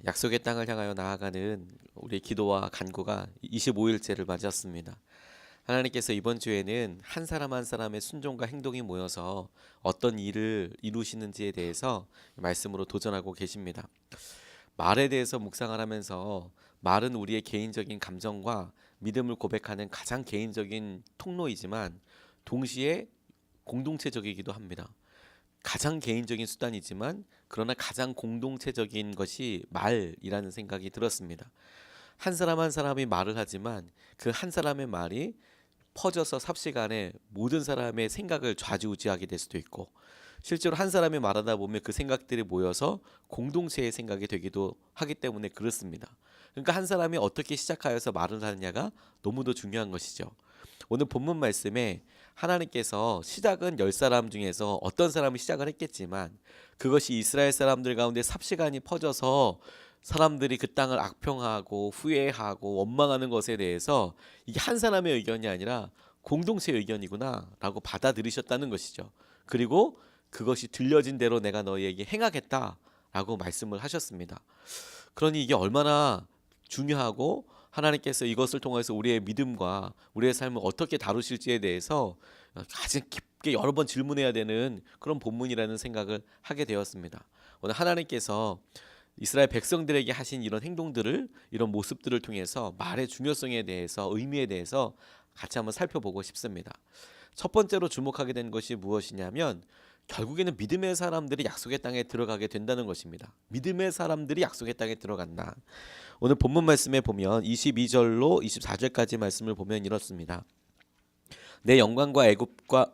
약속의 땅을 향하여 나아가는 우리의 기도와 간구가 25일째를 맞았습니다. 하나님께서 이번 주에는 한 사람 한 사람의 순종과 행동이 모여서 어떤 일을 이루시는지에 대해서 말씀으로 도전하고 계십니다. 말에 대해서 묵상을 하면서 말은 우리의 개인적인 감정과 믿음을 고백하는 가장 개인적인 통로이지만 동시에 공동체적이기도 합니다. 가장 개인적인 수단이지만 그러나 가장 공동체적인 것이 말이라는 생각이 들었습니다. 한 사람 한 사람이 말을 하지만 그 한 사람의 말이 퍼져서 삽시간에 모든 사람의 생각을 좌지우지하게 될 수도 있고, 실제로 한 사람이 말하다 보면 그 생각들이 모여서 공동체의 생각이 되기도 하기 때문에 그렇습니다. 그러니까 한 사람이 어떻게 시작하여서 말을 하느냐가 너무도 중요한 것이죠. 오늘 본문 말씀에 하나님께서 시작은 10사람 중에서 어떤 사람이 시작을 했겠지만 그것이 이스라엘 사람들 가운데 삽시간이 퍼져서 사람들이 그 땅을 악평하고 후회하고 원망하는 것에 대해서 이게 한 사람의 의견이 아니라 공동체의 의견이구나 라고 받아들이셨다는 것이죠. 그리고 그것이 들려진 대로 내가 너희에게 행하겠다 라고 말씀을 하셨습니다. 그러니 이게 얼마나 중요하고 하나님께서 이것을 통해서 우리의 믿음과 우리의 삶을 어떻게 다루실지에 대해서 가장 깊게 여러 번 질문해야 되는 그런 본문이라는 생각을 하게 되었습니다. 오늘 하나님께서 이스라엘 백성들에게 하신 이런 행동들을, 이런 모습들을 통해서 말의 중요성에 대해서, 의미에 대해서 같이 한번 살펴보고 싶습니다. 첫 번째로 주목하게 된 것이 무엇이냐면 결국에는 믿음의 사람들이 약속의 땅에 들어가게 된다는 것입니다. 믿음의 사람들이 약속의 땅에 들어간다. 오늘 본문 말씀에 보면 22절로 24절까지 말씀을 보면 이렇습니다. 내 영광과 애굽과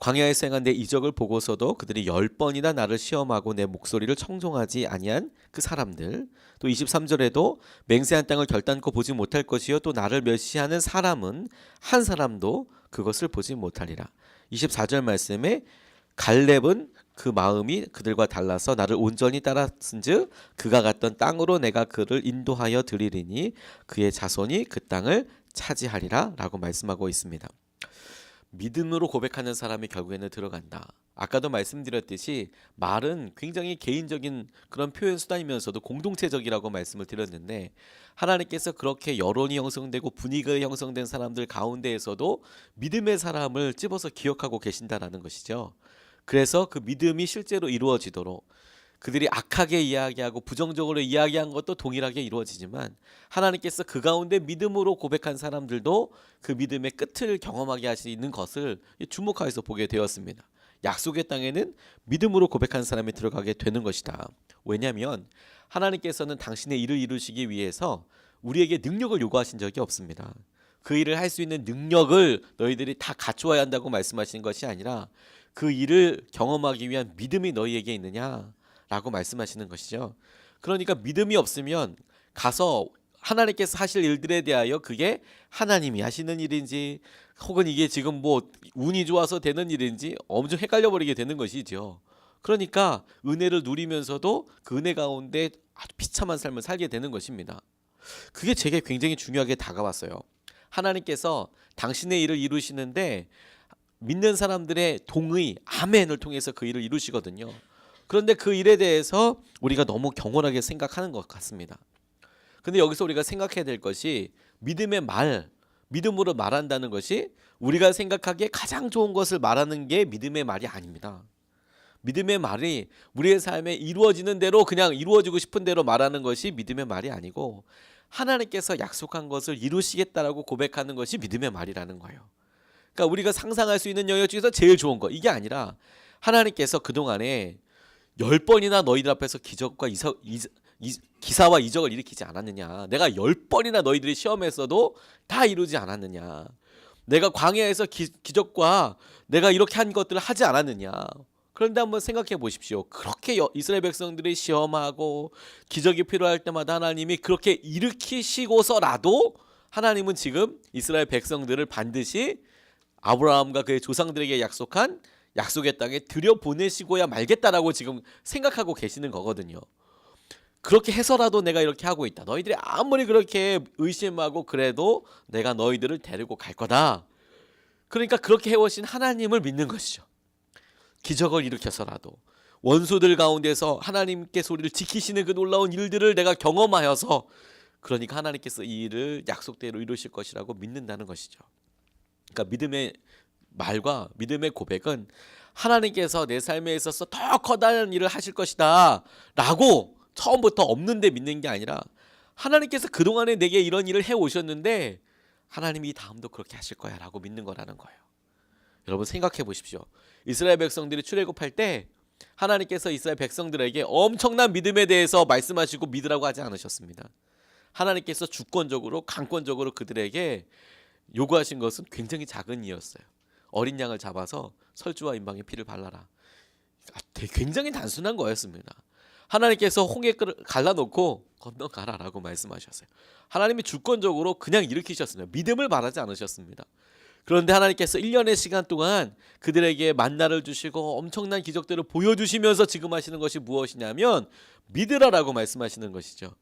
광야에서 행한 내 이적을 보고서도 그들이 10번이나 나를 시험하고 내 목소리를 청종하지 아니한 그 사람들. 또 23절에도 맹세한 땅을 결단코 보지 못할 것이요 또 나를 멸시하는 사람은 한 사람도 그것을 보지 못하리라. 24절 말씀에 갈렙은 그 마음이 그들과 달라서 나를 온전히 따랐은즉 그가 갔던 땅으로 내가 그를 인도하여 드리리니 그의 자손이 그 땅을 차지하리라 라고 말씀하고 있습니다. 믿음으로 고백하는 사람이 결국에는 들어간다. 아까도 말씀드렸듯이 말은 굉장히 개인적인 그런 표현 수단이면서도 공동체적이라고 말씀을 드렸는데, 하나님께서 그렇게 여론이 형성되고 분위기가 형성된 사람들 가운데에서도 믿음의 사람을 찝어서 기억하고 계신다라는 것이죠. 그래서 그 믿음이 실제로 이루어지도록 그들이 악하게 이야기하고 부정적으로 이야기한 것도 동일하게 이루어지지만 하나님께서 그 가운데 믿음으로 고백한 사람들도 그 믿음의 끝을 경험하게 하시는 것을 주목하여서 보게 되었습니다. 약속의 땅에는 믿음으로 고백한 사람이 들어가게 되는 것이다. 왜냐하면 하나님께서는 당신의 일을 이루시기 위해서 우리에게 능력을 요구하신 적이 없습니다. 그 일을 할 수 있는 능력을 너희들이 다 갖추어야 한다고 말씀하시는 것이 아니라 그 일을 경험하기 위한 믿음이 너희에게 있느냐 라고 말씀하시는 것이죠. 그러니까 믿음이 없으면 가서 하나님께서 하실 일들에 대하여 그게 하나님이 하시는 일인지 혹은 이게 지금 뭐 운이 좋아서 되는 일인지 엄청 헷갈려 버리게 되는 것이죠. 그러니까 은혜를 누리면서도 그 은혜 가운데 아주 비참한 삶을 살게 되는 것입니다. 그게 제게 굉장히 중요하게 다가왔어요. 하나님께서 당신의 일을 이루시는데 믿는 사람들의 동의, 아멘을 통해서 그 일을 이루시거든요. 그런데 그 일에 대해서 우리가 너무 경홀하게 생각하는 것 같습니다. 근데 여기서 우리가 생각해야 될 것이 믿음의 말, 믿음으로 말한다는 것이 우리가 생각하기에 가장 좋은 것을 말하는 게 믿음의 말이 아닙니다. 믿음의 말이 우리의 삶에 이루어지는 대로 그냥 이루어지고 싶은 대로 말하는 것이 믿음의 말이 아니고 하나님께서 약속한 것을 이루시겠다라고 고백하는 것이 믿음의 말이라는 거예요. 그러니까 우리가 상상할 수 있는 영역 중에서 제일 좋은 거, 이게 아니라 하나님께서 그동안에 10번이나 너희들 앞에서 기사와 이적을 일으키지 않았느냐. 내가 10번이나 너희들이 시험에서도 다 이루지 않았느냐. 내가 광야에서 기적과 내가 이렇게 한 것들을 하지 않았느냐. 그런데 한번 생각해 보십시오. 그렇게 이스라엘 백성들이 시험하고 기적이 필요할 때마다 하나님이 그렇게 일으키시고서라도 하나님은 지금 이스라엘 백성들을 반드시 아브라함과 그의 조상들에게 약속한 약속의 땅에 들여보내시고야 말겠다라고 지금 생각하고 계시는 거거든요. 그렇게 해서라도 내가 이렇게 하고 있다. 너희들이 아무리 그렇게 의심하고 그래도 내가 너희들을 데리고 갈 거다. 그러니까 그렇게 해오신 하나님을 믿는 것이죠. 기적을 일으켜서라도 원수들 가운데서 하나님께서 우리를 지키시는 그 놀라운 일들을 내가 경험하여서, 그러니까 하나님께서 이 일을 약속대로 이루실 것이라고 믿는다는 것이죠. 그러니까 믿음의 말과 믿음의 고백은 하나님께서 내 삶에 있어서 더 커다란 일을 하실 것이다 라고 처음부터 없는데 믿는 게 아니라, 하나님께서 그동안에 내게 이런 일을 해오셨는데 하나님이 다음도 그렇게 하실 거야 라고 믿는 거라는 거예요. 여러분 생각해 보십시오. 이스라엘 백성들이 출애굽할 때 하나님께서 이스라엘 백성들에게 엄청난 믿음에 대해서 말씀하시고 믿으라고 하지 않으셨습니다. 하나님께서 주권적으로 강권적으로 그들에게 요구하신 것은 굉장히 작은 일이었어요. 어린 양을 잡아서 설주와 임방에 피를 발라라. 굉장히 단순한 거였습니다. 하나님께서 홍해를 갈라놓고 건너가라라고 말씀하셨어요. 하나님이 주권적으로 그냥 일으키셨습니다. 믿음을 바라지 않으셨습니다. 그런데 하나님께서 1년의 시간 동안 그들에게 만나를 주시고 엄청난 기적들을 보여주시면서 지금 하시는 것이 무엇이냐면 믿으라라고 말씀하시는 것이죠.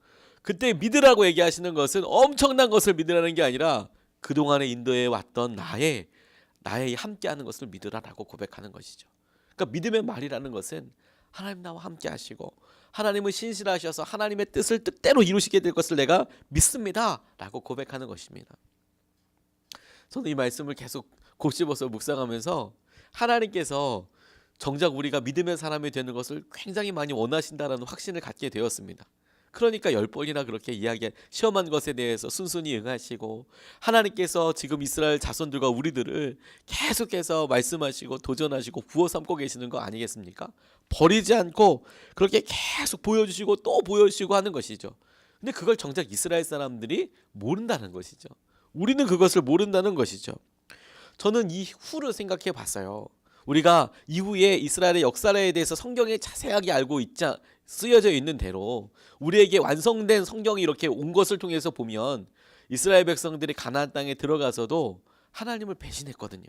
그때 믿으라고 얘기하시는 것은 엄청난 것을 믿으라는 게 아니라 그동안에 인도해 왔던 나의 함께하는 것을 믿으라라고 고백하는 것이죠. 그러니까 믿음의 말이라는 것은 하나님 나와 함께 하시고 하나님은 신실하셔서 하나님의 뜻을 뜻대로 이루시게 될 것을 내가 믿습니다 라고 고백하는 것입니다. 저는 이 말씀을 계속 곱씹어서 묵상하면서 하나님께서 정작 우리가 믿음의 사람이 되는 것을 굉장히 많이 원하신다라는 확신을 갖게 되었습니다. 그러니까 10번이나 그렇게 시험한 것에 대해서 순순히 응하시고, 하나님께서 지금 이스라엘 자손들과 우리들을 계속해서 말씀하시고 도전하시고 구워 삼고 계시는 거 아니겠습니까? 버리지 않고 그렇게 계속 보여주시고 또 보여주시고 하는 것이죠. 근데 그걸 정작 이스라엘 사람들이 모른다는 것이죠. 우리는 그것을 모른다는 것이죠. 저는 이 후를 생각해 봤어요. 우리가 이후에 이스라엘의 역사에 대해서 성경에 자세하게 알고 쓰여져 있는 대로 우리에게 완성된 성경이 이렇게 온 것을 통해서 보면 이스라엘 백성들이 가나안 땅에 들어가서도 하나님을 배신했거든요.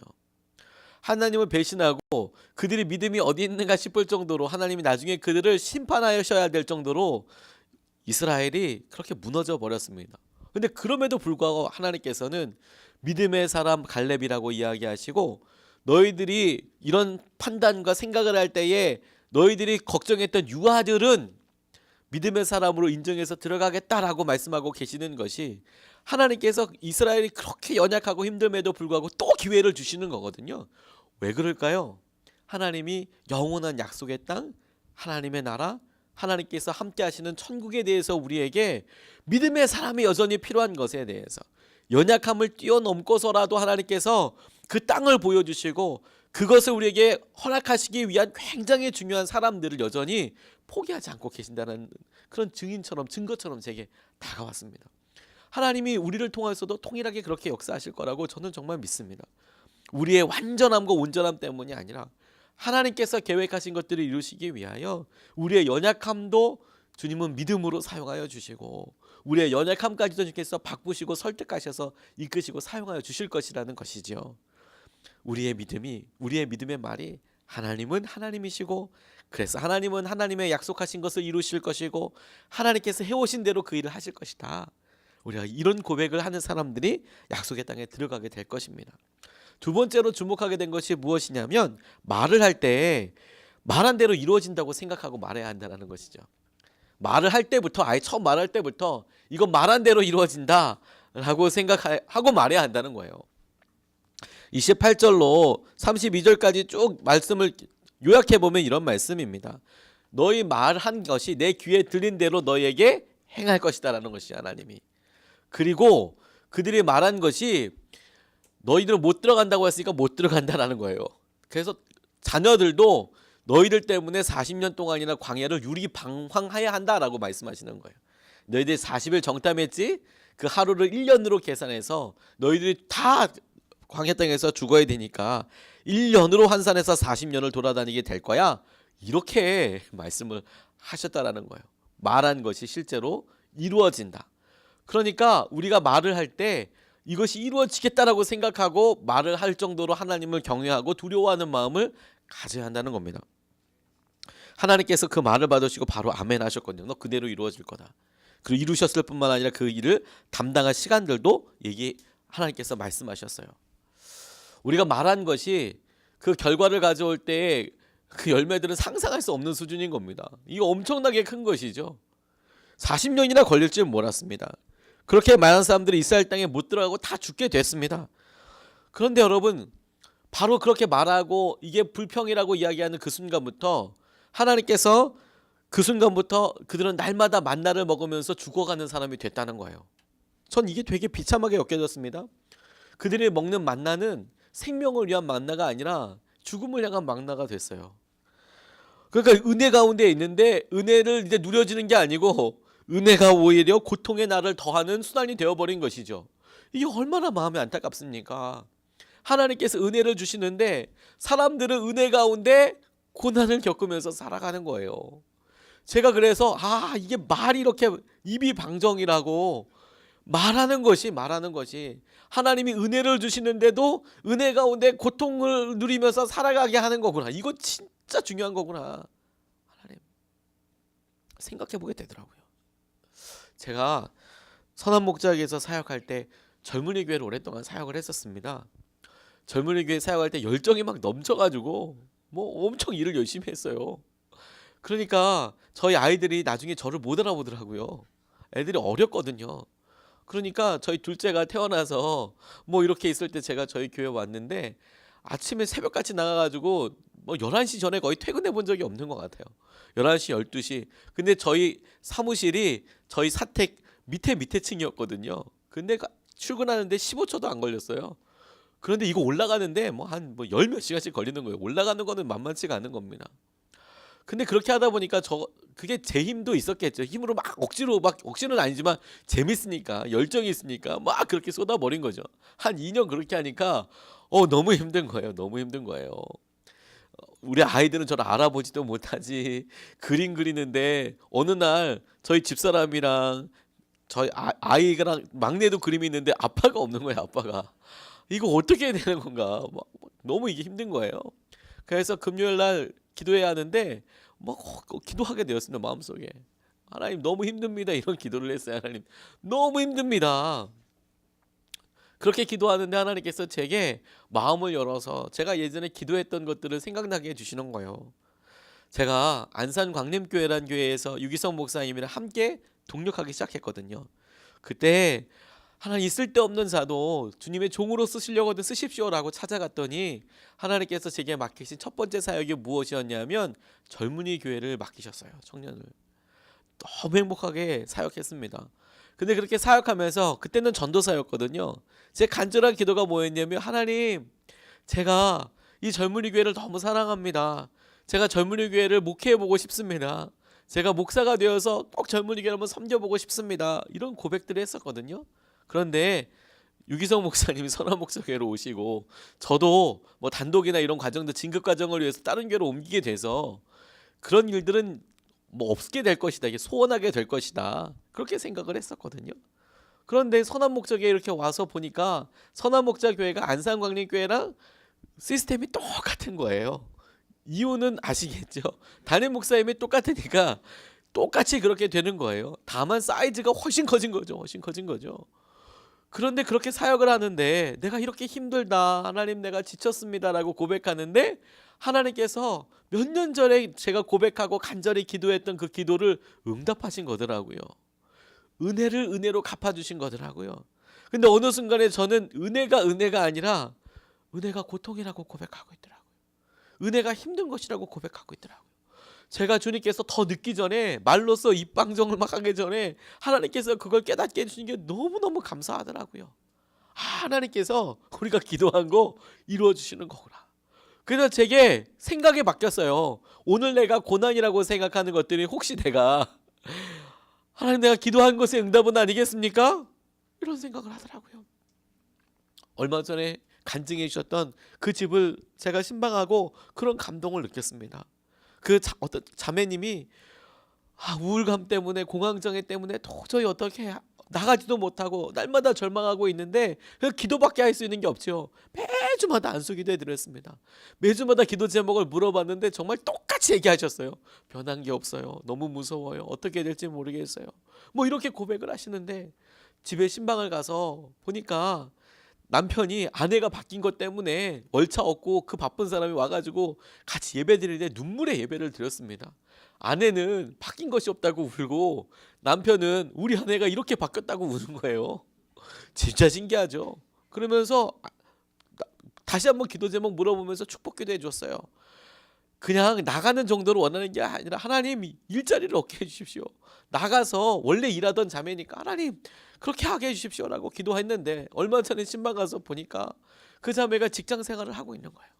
하나님을 배신하고 그들이 믿음이 어디 있는가 싶을 정도로 하나님이 나중에 그들을 심판하셔야 될 정도로 이스라엘이 그렇게 무너져 버렸습니다. 근데 그럼에도 불구하고 하나님께서는 믿음의 사람 갈렙이라고 이야기하시고, 너희들이 이런 판단과 생각을 할 때에 너희들이 걱정했던 유아들은 믿음의 사람으로 인정해서 들어가겠다라고 말씀하고 계시는 것이, 하나님께서 이스라엘이 그렇게 연약하고 힘듦에도 불구하고 또 기회를 주시는 거거든요. 왜 그럴까요? 하나님이 영원한 약속의 땅, 하나님의 나라, 하나님께서 함께 하시는 천국에 대해서 우리에게 믿음의 사람이 여전히 필요한 것에 대해서 연약함을 뛰어넘고서라도 하나님께서 그 땅을 보여주시고 그것을 우리에게 허락하시기 위한 굉장히 중요한 사람들을 여전히 포기하지 않고 계신다는 그런 증거처럼 제게 다가왔습니다. 하나님이 우리를 통해서도 통일하게 그렇게 역사하실 거라고 저는 정말 믿습니다. 우리의 완전함과 온전함 때문이 아니라 하나님께서 계획하신 것들을 이루시기 위하여 우리의 연약함도 주님은 믿음으로 사용하여 주시고, 우리의 연약함까지도 주님께서 바꾸시고 설득하셔서 이끄시고 사용하여 주실 것이라는 것이죠. 우리의 믿음의 말이 하나님은 하나님이시고, 그래서 하나님은 하나님의 약속하신 것을 이루실 것이고 하나님께서 해오신 대로 그 일을 하실 것이다. 우리가 이런 고백을 하는 사람들이 약속의 땅에 들어가게 될 것입니다. 두 번째로 주목하게 된 것이 무엇이냐면, 말을 할 때 말한 대로 이루어진다고 생각하고 말해야 한다는 것이죠. 말을 할 때부터, 아예 처음 말할 때부터 이건 말한 대로 이루어진다라고 생각하고 말해야 한다는 거예요. 28절로 32절까지 쭉 말씀을 요약해 보면 이런 말씀입니다. 너희 말한 것이 내 귀에 들린 대로 너희에게 행할 것이다 라는 것이 하나님이. 그리고 그들이 말한 것이 너희들은 못 들어간다고 했으니까 못 들어간다라는 거예요. 그래서 자녀들도 너희들 때문에 40년 동안이나 광야를 유리방황해야 한다라고 말씀하시는 거예요. 너희들이 40일 정탐했지? 그 하루를 1년으로 계산해서 너희들이 다 광야 땅에서 죽어야 되니까 1년으로 환산해서 40년을 돌아다니게 될 거야. 이렇게 말씀을 하셨다라는 거예요. 말한 것이 실제로 이루어진다. 그러니까 우리가 말을 할 때 이것이 이루어지겠다라고 생각하고 말을 할 정도로 하나님을 경외하고 두려워하는 마음을 가져야 한다는 겁니다. 하나님께서 그 말을 받으시고 바로 아멘 하셨거든요. 너 그대로 이루어질 거다. 그리고 이루셨을 뿐만 아니라 그 일을 담당할 시간들도 하나님께서 말씀하셨어요. 우리가 말한 것이 그 결과를 가져올 때에 그 열매들은 상상할 수 없는 수준인 겁니다. 이거 엄청나게 큰 것이죠. 40년이나 걸릴 줄 몰랐습니다. 그렇게 많은 사람들이 이스라엘 땅에 못 들어가고 다 죽게 됐습니다. 그런데 여러분, 바로 그렇게 말하고 이게 불평이라고 이야기하는 그 순간부터 하나님께서 그 순간부터 그들은 날마다 만나를 먹으면서 죽어가는 사람이 됐다는 거예요. 전 이게 되게 비참하게 여겨졌습니다. 그들이 먹는 만나는 생명을 위한 만나가 아니라 죽음을 향한 만나가 됐어요. 그러니까 은혜 가운데 있는데 은혜를 이제 누려지는 게 아니고 은혜가 오히려 고통의 날을 더하는 수단이 되어버린 것이죠. 이게 얼마나 마음이 안타깝습니까? 하나님께서 은혜를 주시는데 사람들은 은혜 가운데 고난을 겪으면서 살아가는 거예요. 제가 그래서 이게 말이 이렇게 입이 방정이라고 말하는 것이 하나님이 은혜를 주시는데도 은혜 가운데 고통을 누리면서 살아가게 하는 거구나. 이거 진짜 중요한 거구나. 하나님 생각해보게 되더라고요. 제가 선한목자에서 사역할 때 젊은이 교회를 오랫동안 사역을 했었습니다. 젊은이 교회 사역할 때 열정이 막 넘쳐가지고 뭐 엄청 일을 열심히 했어요. 그러니까 저희 아이들이 나중에 저를 못 알아보더라고요. 애들이 어렸거든요. 그러니까 저희 둘째가 태어나서 뭐 이렇게 있을 때 제가 저희 교회 왔는데 아침에 새벽같이 나가가지고 뭐 11시 전에 거의 퇴근해 본 적이 없는 것 같아요. 11시, 12시. 근데 저희 사무실이 저희 사택 밑에 층이었거든요. 근데 출근하는데 15초도 안 걸렸어요. 그런데 이거 올라가는데 한 열 몇 시간씩 걸리는 거예요. 올라가는 거는 만만치가 않은 겁니다. 근데 그렇게 하다 보니까 그게 제 힘도 있었겠죠. 힘으로 억지로는 아니지만 재밌으니까, 열정이 있으니까 막 그렇게 쏟아버린 거죠. 한 2년 그렇게 하니까 너무 힘든 거예요. 너무 힘든 거예요. 우리 아이들은 저를 알아보지도 못하지. 그림 그리는데 어느 날 저희 집사람이랑 저희 아이랑 막내도 그림이 있는데 아빠가 없는 거예요. 아빠가. 이거 어떻게 해야 되는 건가. 너무 이게 힘든 거예요. 그래서 금요일 날 기도해야 하는데 기도하게 되었습니다. 마음속에. 하나님 너무 힘듭니다. 이런 기도를 했어요. 하나님 너무 힘듭니다. 그렇게 기도하는데 하나님께서 제게 마음을 열어서 제가 예전에 기도했던 것들을 생각나게 해주시는 거예요. 제가 안산 광림교회라는 교회에서 유기성 목사님이랑 함께 동력하기 시작했거든요. 그때 하나님 쓸데없는 자도 주님의 종으로 쓰시려거든 쓰십시오라고 찾아갔더니 하나님께서 제게 맡기신 첫 번째 사역이 무엇이었냐면 젊은이 교회를 맡기셨어요. 청년을. 너무 행복하게 사역했습니다. 근데 그렇게 사역하면서 그때는 전도사였거든요. 제 간절한 기도가 뭐였냐면 하나님, 제가 이 젊은이 교회를 너무 사랑합니다. 제가 젊은이 교회를 목회해보고 싶습니다. 제가 목사가 되어서 꼭 젊은이 교회를 한번 섬겨보고 싶습니다. 이런 고백들을 했었거든요. 그런데 유기성 목사님이 선한목자교회로 오시고 저도 단독이나 이런 과정들 진급 과정을 위해서 다른 교회로 옮기게 돼서 그런 일들은 없게 될 것이다. 이게 소원하게 될 것이다. 그렇게 생각을 했었거든요. 그런데 선한목자교회 이렇게 와서 보니까 선한목자교회가 안산광림교회랑 시스템이 똑같은 거예요. 이유는 아시겠죠? 담임 목사님이 똑같으니까 똑같이 그렇게 되는 거예요. 다만 사이즈가 훨씬 커진 거죠. 그런데 그렇게 사역을 하는데 내가 이렇게 힘들다, 하나님 내가 지쳤습니다라고 고백하는데 하나님께서 몇 년 전에 제가 고백하고 간절히 기도했던 그 기도를 응답하신 거더라고요. 은혜를 은혜로 갚아주신 거더라고요. 근데 어느 순간에 저는 은혜가 아니라 은혜가 고통이라고 고백하고 있더라고요. 은혜가 힘든 것이라고 고백하고 있더라고요. 제가 주님께서 더 늦기 전에 말로써 입방정을 막 하기 전에 하나님께서 그걸 깨닫게 해주신 게 너무너무 감사하더라고요. 하나님께서 우리가 기도한 거 이루어주시는 거구나. 그래서 제게 생각이 바뀌었어요. 오늘 내가 고난이라고 생각하는 것들이 혹시 하나님 내가 기도한 것의 응답은 아니겠습니까? 이런 생각을 하더라고요. 얼마 전에 간증해 주셨던 그 집을 제가 신방하고 그런 감동을 느꼈습니다. 어떤 자매님이 우울감 때문에 공황장애 때문에 도저히 어떻게 나가지도 못하고 날마다 절망하고 있는데 그 기도밖에 할 수 있는 게 없죠. 매주마다 안수기도해 드렸습니다. 매주마다 기도 제목을 물어봤는데 정말 똑같이 얘기하셨어요. 변한 게 없어요. 너무 무서워요. 어떻게 될지 모르겠어요. 이렇게 고백을 하시는데 집에 신방을 가서 보니까 남편이 아내가 바뀐 것 때문에 월차 없고 그 바쁜 사람이 와가지고 같이 예배 드리는데 눈물의 예배를 드렸습니다. 아내는 바뀐 것이 없다고 울고 남편은 우리 아내가 이렇게 바뀌었다고 우는 거예요. 진짜 신기하죠. 그러면서 다시 한번 기도 제목 물어보면서 축복 기도해 줬어요. 그냥 나가는 정도로 원하는 게 아니라 하나님 일자리를 얻게 해주십시오. 나가서 원래 일하던 자매니까 하나님 그렇게 하게 해주십시오라고 기도했는데 얼마 전에 신방 가서 보니까 그 자매가 직장 생활을 하고 있는 거예요.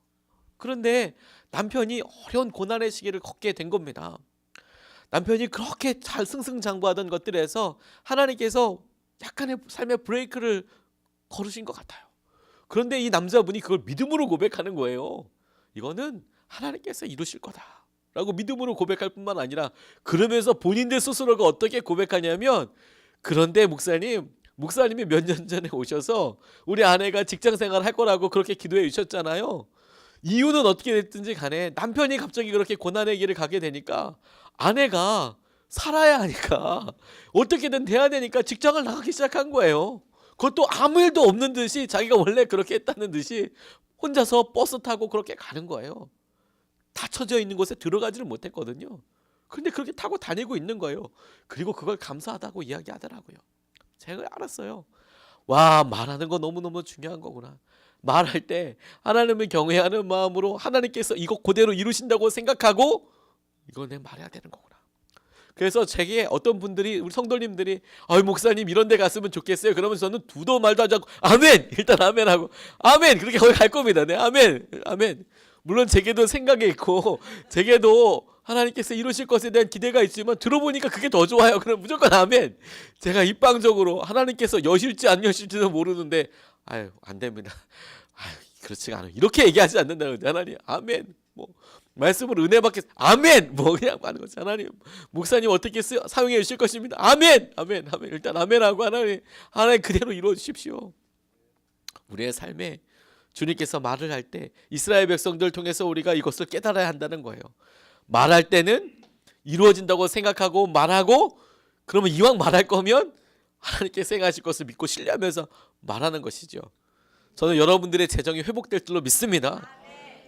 그런데 남편이 어려운 고난의 시기를 걷게 된 겁니다. 남편이 그렇게 잘 승승장구하던 것들에서 하나님께서 약간의 삶의 브레이크를 걸으신 것 같아요. 그런데 이 남자분이 그걸 믿음으로 고백하는 거예요. 이거는 하나님께서 이루실 거다 라고 믿음으로 고백할 뿐만 아니라 그러면서 본인들 스스로가 어떻게 고백하냐면 그런데 목사님이 몇 년 전에 오셔서 우리 아내가 직장생활 할 거라고 그렇게 기도해 주셨잖아요. 이유는 어떻게 됐든지 간에 남편이 갑자기 그렇게 고난의 길을 가게 되니까 아내가 살아야 하니까 어떻게든 돼야 되니까 직장을 나가기 시작한 거예요. 그것도 아무 일도 없는 듯이 자기가 원래 그렇게 했다는 듯이 혼자서 버스 타고 그렇게 가는 거예요. 닫혀져 있는 곳에 들어가지를 못했거든요. 그런데 그렇게 타고 다니고 있는 거예요. 그리고 그걸 감사하다고 이야기하더라고요. 제가 알았어요. 와, 말하는 거 너무너무 중요한 거구나. 말할 때 하나님을 경외하는 마음으로 하나님께서 이거 그대로 이루신다고 생각하고 이거 내 말해야 되는 거구나. 그래서 제게 어떤 분들이 우리 성도님들이 목사님 이런 데 갔으면 좋겠어요. 그러면 저는 두도 말도 하지 않고 아멘! 일단 아멘 하고 아멘! 그렇게 거기 갈 겁니다. 네, 아멘! 아멘! 물론 제게도 생각이 있고 제게도 하나님께서 이루실 것에 대한 기대가 있지만 들어보니까 그게 더 좋아요. 그럼 무조건 아멘. 제가 입방적으로 하나님께서 여실지 안 여실지도 모르는데 안 됩니다. 그렇지가 않아요. 이렇게 얘기하지 않는다는 거죠. 하나님 아멘. 뭐 말씀으로 은혜 받겠 아멘. 뭐 그냥 하는 거죠. 하나님 목사님 어떻게 사용해 주실 것입니다. 아멘. 아멘. 아멘. 일단 아멘하고 하나님 그대로 이루어 주십시오. 우리의 삶에 주님께서 말을 할 때 이스라엘 백성들을 통해서 우리가 이것을 깨달아야 한다는 거예요. 말할 때는 이루어진다고 생각하고 말하고 그러면 이왕 말할 거면 하나님께서 행하실 것을 믿고 신뢰하면서 말하는 것이죠. 저는 여러분들의 재정이 회복될 줄로 믿습니다.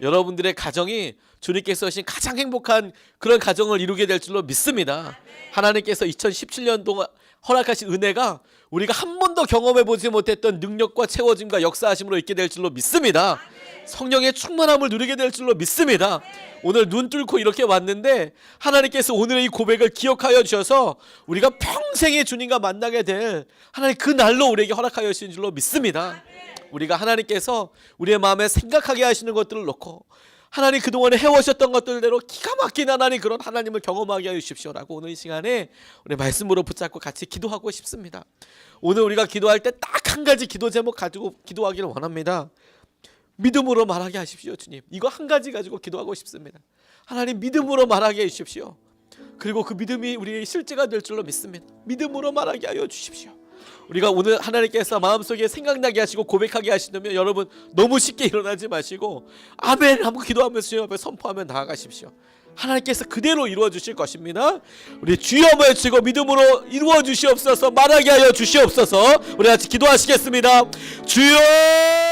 여러분들의 가정이 주님께서 하신 가장 행복한 그런 가정을 이루게 될 줄로 믿습니다. 하나님께서 2017년 동안 허락하신 은혜가 우리가 한 번도 경험해보지 못했던 능력과 채워짐과 역사하심으로 있게 될 줄로 믿습니다. 성령의 충만함을 누리게 될 줄로 믿습니다. 오늘 눈 뚫고 이렇게 왔는데 하나님께서 오늘의 이 고백을 기억하여 주셔서 우리가 평생에 주님과 만나게 될 하나님 그 날로 우리에게 허락하여 주신 줄로 믿습니다. 우리가 하나님께서 우리의 마음에 생각하게 하시는 것들을 놓고 하나님 그동안에 해오셨던 것들대로 기가 막힌 하나님 그런 하나님을 경험하게 하여 주십시오라고 오늘 이 시간에 우리 말씀으로 붙잡고 같이 기도하고 싶습니다. 오늘 우리가 기도할 때 딱 한 가지 기도 제목 가지고 기도하기를 원합니다. 믿음으로 말하게 하십시오. 주님 이거 한 가지 가지고 기도하고 싶습니다. 하나님 믿음으로 말하게 해주십시오. 그리고 그 믿음이 우리의 실제가 될 줄로 믿습니다. 믿음으로 말하게 하여 주십시오. 우리가 오늘 하나님께서 마음속에 생각나게 하시고 고백하게 하시려면 여러분 너무 쉽게 일어나지 마시고 아멘 한번 기도하면서 주님 앞에 선포하며 나아가십시오. 하나님께서 그대로 이루어 주실 것입니다. 우리 주여 외치고 믿음으로 이루어 주시옵소서. 말하게 하여 주시옵소서. 우리 같이 기도하시겠습니다. 주여